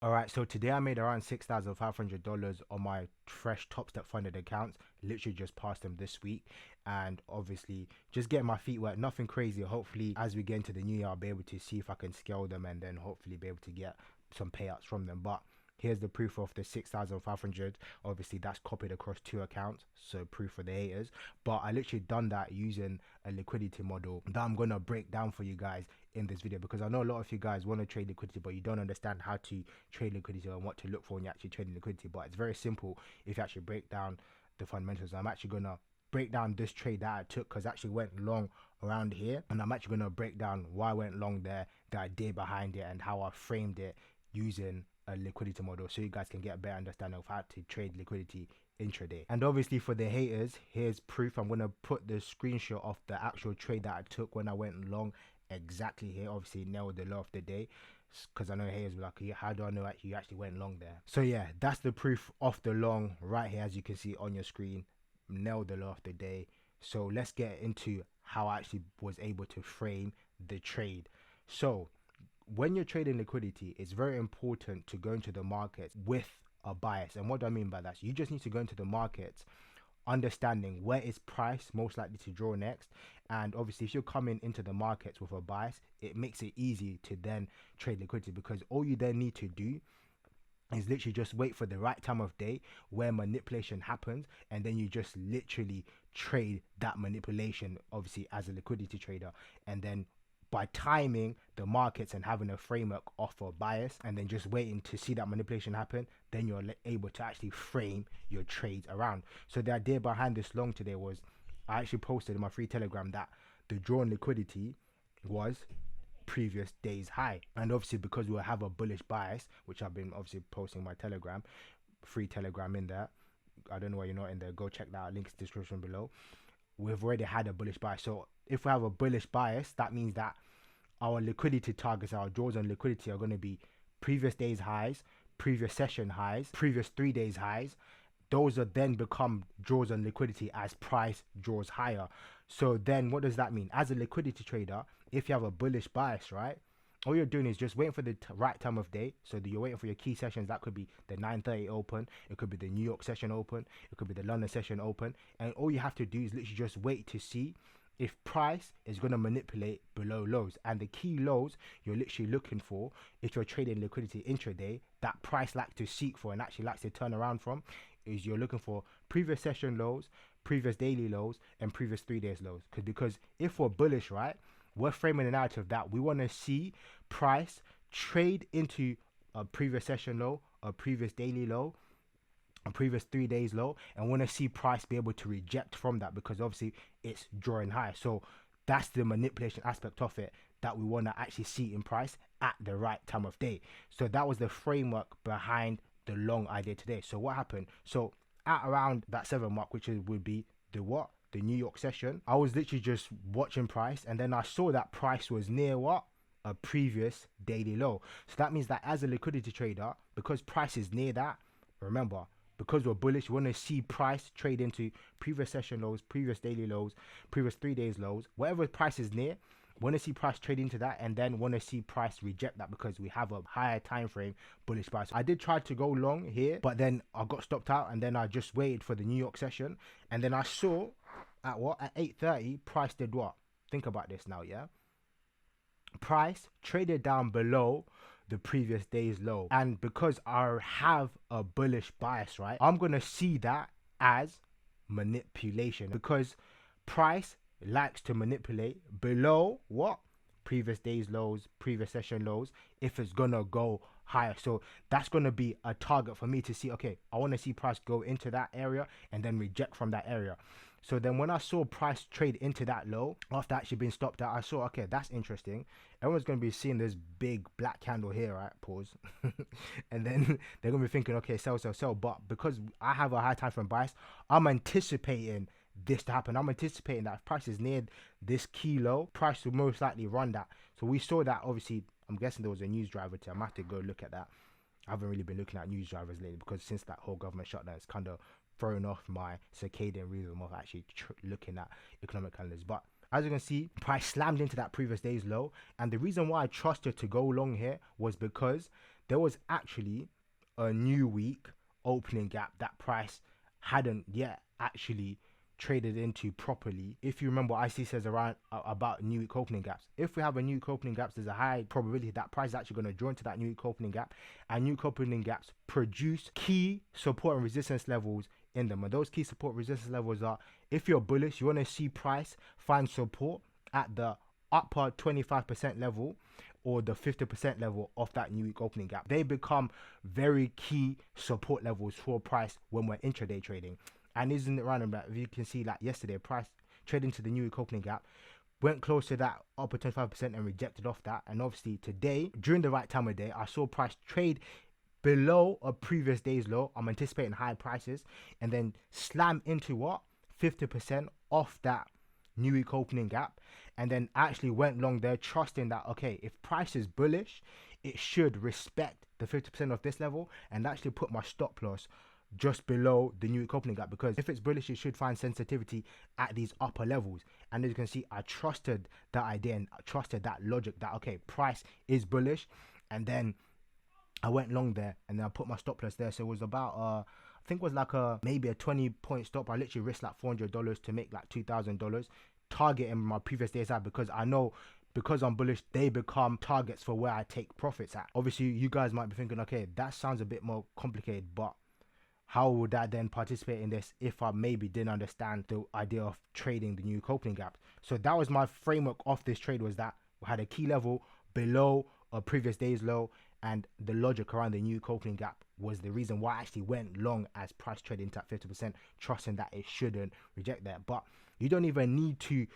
Alright, so today I made around $6,500 on my fresh Top Step funded accounts. Literally just passed them this week. And obviously, just getting my feet wet, nothing crazy. Hopefully, as we get into the new year, I'll be able to see if I can scale them and then hopefully be able to get some payouts from them. But here's the proof of the 6,500. Obviously, that's copied across two accounts, so proof for the haters. But I literally done that using a liquidity model that I'm gonna break down for you guys in this video, because I know a lot of you guys want to trade liquidity but you don't understand how to trade liquidity and what to look for when you're actually trading liquidity. But it's very simple if you actually break down the fundamentals. I'm actually gonna break down this trade that I took, because I actually went long around here, and I'm actually gonna break down why I went long there, the idea behind it, and how I framed it using a liquidity model, so you guys can get a better understanding of how to trade liquidity intraday. And obviously for the haters, here's proof. I'm gonna put the screenshot of the actual trade that I took when I went long exactly here. Obviously nailed the low of the day, because I know haters were like, yeah, how do I know you actually went long there? So yeah, that's the proof of the long right here, as you can see on your screen. Nailed the low of the day. So let's get into how I actually was able to frame the trade. So when you're trading liquidity, it's very important to go into the markets with a bias. And what do I mean by that? So you just need to go into the markets understanding where is price most likely to draw next. And obviously if you're coming into the markets with a bias, it makes it easy to then trade liquidity, because all you then need to do is literally just wait for the right time of day where manipulation happens, and then you just literally trade that manipulation, obviously as a liquidity trader. And then by timing the markets and having a framework of a bias and then just waiting to see that manipulation happen, then you're able to actually frame your trades around. So the idea behind this long today was, I actually posted in my free telegram that the drawn liquidity was previous day's high. And obviously because we have a bullish bias, which I've been obviously posting my telegram, free telegram in there. I don't know why you're not in there, go check that out, links description below. We've already had a bullish bias. So if we have a bullish bias, that means that our liquidity targets, our draws on liquidity, are going to be previous day's highs, previous session highs, previous 3 days highs. Those are then become draws on liquidity as price draws higher. So then what does that mean? As a liquidity trader, if you have a bullish bias, right, all you're doing is just waiting for the right time of day. So you're waiting for your key sessions. That could be the 9:30 open, it could be the New York session open, it could be the London session open, and all you have to do is literally just wait to see if price is going to manipulate below lows. And the key lows you're literally looking for, if you're trading liquidity intraday, that price likes to seek for and actually likes to turn around from, is you're looking for previous session lows, previous daily lows, and previous 3 days lows. Because if we're bullish, right, we're framing the narrative that we want to see price trade into a previous session low, a previous daily low, a previous 3 days low, and want to see price be able to reject from that, because obviously it's drawing high. So that's the manipulation aspect of it that we want to actually see in price at the right time of day. So that was the framework behind the long idea today. So what happened? So at around that 7 mark, which would be the what? The New York session, I was literally just watching price, and then I saw that price was near what? A previous daily low. So that means that as a liquidity trader, because price is near that, remember, because we're bullish, we want to see price trade into previous session lows, previous daily lows, previous 3 days lows, whatever price is near. Want to see price trade into that, and then want to see price reject that, because we have a higher time frame bullish price. I did try to go long here, but then I got stopped out, and then I just waited for the New York session, and then I saw at what? At 8:30, price did what? Think about this now, yeah? Price traded down below the previous day's low, and because I have a bullish bias, right, I'm gonna see that as manipulation, because price likes to manipulate below what? Previous day's lows, previous session lows, if it's gonna go higher. So that's gonna be a target for me to see. Okay, I want to see price go into that area and then reject from that area. So then when I saw price trade into that low after actually being stopped out, I saw, okay, that's interesting. Everyone's going to be seeing this big black candle here, right? Pause. And then they're going to be thinking, okay, sell, sell, sell. But because I have a high time frame bias, I'm anticipating this to happen. I'm anticipating that if price is near this key low, price will most likely run that. So we saw that. Obviously, I'm guessing there was a news driver too. I'm going to have to go look at that. I haven't really been looking at news drivers lately, because since that whole government shutdown, it's kind of thrown off my circadian rhythm of actually looking at economic calendars. But as you can see, price slammed into that previous day's low, and the reason why I trusted to go long here was because there was actually a new week opening gap that price hadn't yet actually traded into properly. If you remember, IC says around about new week opening gaps. If we have a new week opening gaps, there's a high probability that price is actually going to join to that new week opening gap, and new week opening gaps produce key support and resistance levels in them. And those key support resistance levels are, if you're bullish, you want to see price find support at the upper 25% level or the 50% level of that new week opening gap. They become very key support levels for price when we're intraday trading. And isn't it random that if you can see, like yesterday, price trading to the new week opening gap, went close to that upper 25% and rejected off that. And obviously today, during the right time of day, I saw price trade below a previous day's low. I'm anticipating high prices, and then slam into what? 50% off that new week opening gap, and then actually went long there, trusting that, okay, if price is bullish, it should respect the 50% of this level, and actually put my stop loss just below the new week opening gap, because if it's bullish, it should find sensitivity at these upper levels. And as you can see, I trusted that idea and I trusted that logic that, okay, price is bullish, and then I went long there, and then I put my stop loss there. So it was about I think it was like maybe a 20-point stop. I literally risked like $400 to make like $2,000, targeting my previous day's high, because I know, because I'm bullish, they become targets for where I take profits at. Obviously, you guys might be thinking, okay, that sounds a bit more complicated, but how would I then participate in this if I maybe didn't understand the idea of trading the new opening gap? So that was my framework of this trade, was that we had a key level below a previous day's low, and the logic around the new opening gap was the reason why I actually went long as price trading to 50%, trusting that it shouldn't reject that. But you don't even need to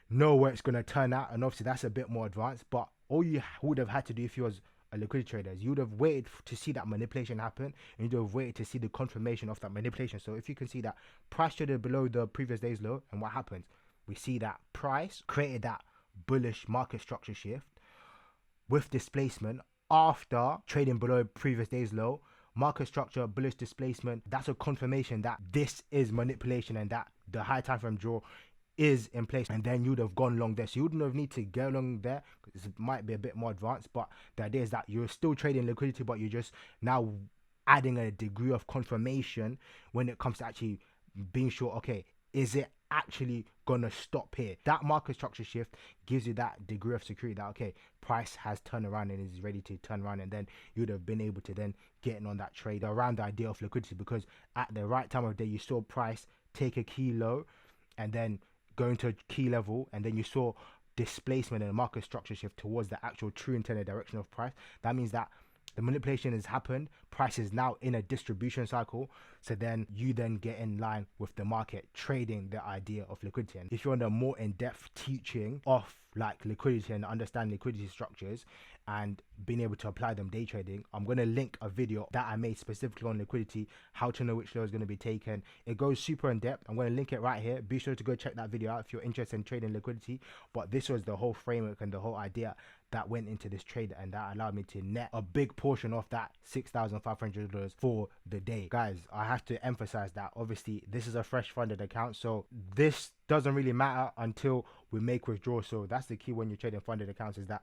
know where it's going to turn out, and obviously that's a bit more advanced. But all you would have had to do if you was a liquidity trader, you would have waited to see that manipulation happen, and you'd have waited to see the confirmation of that manipulation. So if you can see that price traded below the previous day's low, and what happens, we see that price created that bullish market structure shift with displacement after trading below previous day's low. Market structure, bullish displacement, that's a confirmation that this is manipulation and that the high time frame draw is in place, and then you'd have gone long there. So you wouldn't have need to go long there, because it might be a bit more advanced, but the idea is that you're still trading liquidity, but you're just now adding a degree of confirmation when it comes to actually being sure, okay, is it actually gonna stop here? That market structure shift gives you that degree of security that, okay, price has turned around and is ready to turn around, and then you'd have been able to then get in on that trade around the idea of liquidity, because at the right time of day you saw price take a key low and then going to a key level, and then you saw displacement and market structure shift towards the actual true intended direction of price. That means that the manipulation has happened, price is now in a distribution cycle, so then you then get in line with the market trading the idea of liquidity. And if you want a more in-depth teaching of like liquidity and understand liquidity structures and being able to apply them day trading, I'm going to link a video that I made specifically on liquidity, how to know which low is going to be taken. It goes super in depth. I'm going to link it right here. Be sure to go check that video out if you're interested in trading liquidity. But this was the whole framework and the whole idea that went into this trade, and that allowed me to net a big portion of that $6,500 for the day. Guys, I have to emphasize that obviously this is a fresh funded account, so this doesn't really matter until we make withdrawals. So that's the key when you're trading funded accounts, is that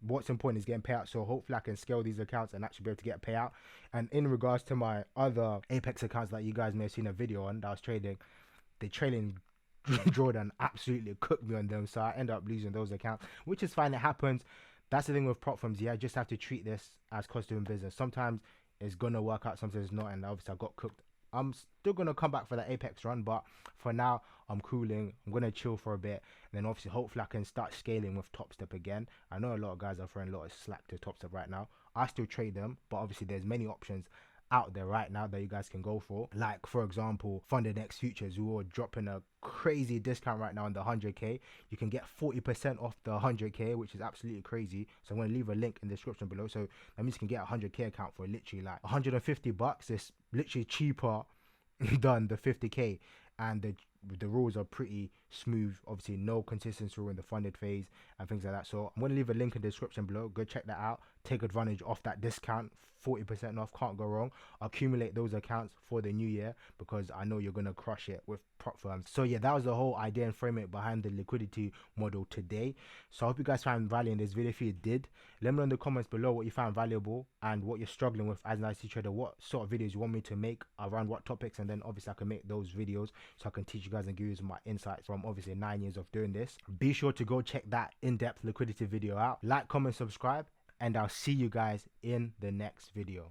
what's important is getting payout. So hopefully I can scale these accounts and actually be able to get a payout. And in regards to my other Apex accounts that you guys may have seen a video on that I was trading, the trailing Jordan absolutely cooked me on them, so I end up losing those accounts, which is fine. It happens. That's the thing with prop firms. Yeah, just have to treat this as cost doing business. Sometimes it's gonna work out, sometimes it's not, and obviously I got cooked. I'm still gonna come back for that Apex run, but for now I'm cooling. I'm gonna chill for a bit, and then obviously hopefully I can start scaling with Top Step again. I know a lot of guys are throwing a lot of slack to Top Step right now. I still trade them, but obviously there's many options out there right now that you guys can go for, like for example Funded X Futures, who are dropping a crazy discount right now on the 100k. You can get 40% off the 100k, which is absolutely crazy. So I'm going to leave a link in the description below, so that means you can get a 100k account for literally like $150. It's literally cheaper than the 50k, and the rules are pretty smooth, obviously no consistency during the funded phase and things like that. So I'm going to leave a link in the description below. Go check that out. Take advantage of that discount, 40% off, can't go wrong. Accumulate those accounts for the new year because I know you're going to crush it with prop firms. So yeah, that was the whole idea and framework behind the liquidity model today. So I hope you guys found value in this video. If you did, let me know in the comments below what you found valuable and what you're struggling with as an IC trader, what sort of videos you want me to make around what topics, and then obviously I can make those videos so I can teach you guys and give you my insights from obviously 9 years of doing this. Be sure to go check that in-depth liquidity video out. Like, comment, subscribe, and I'll see you guys in the next video.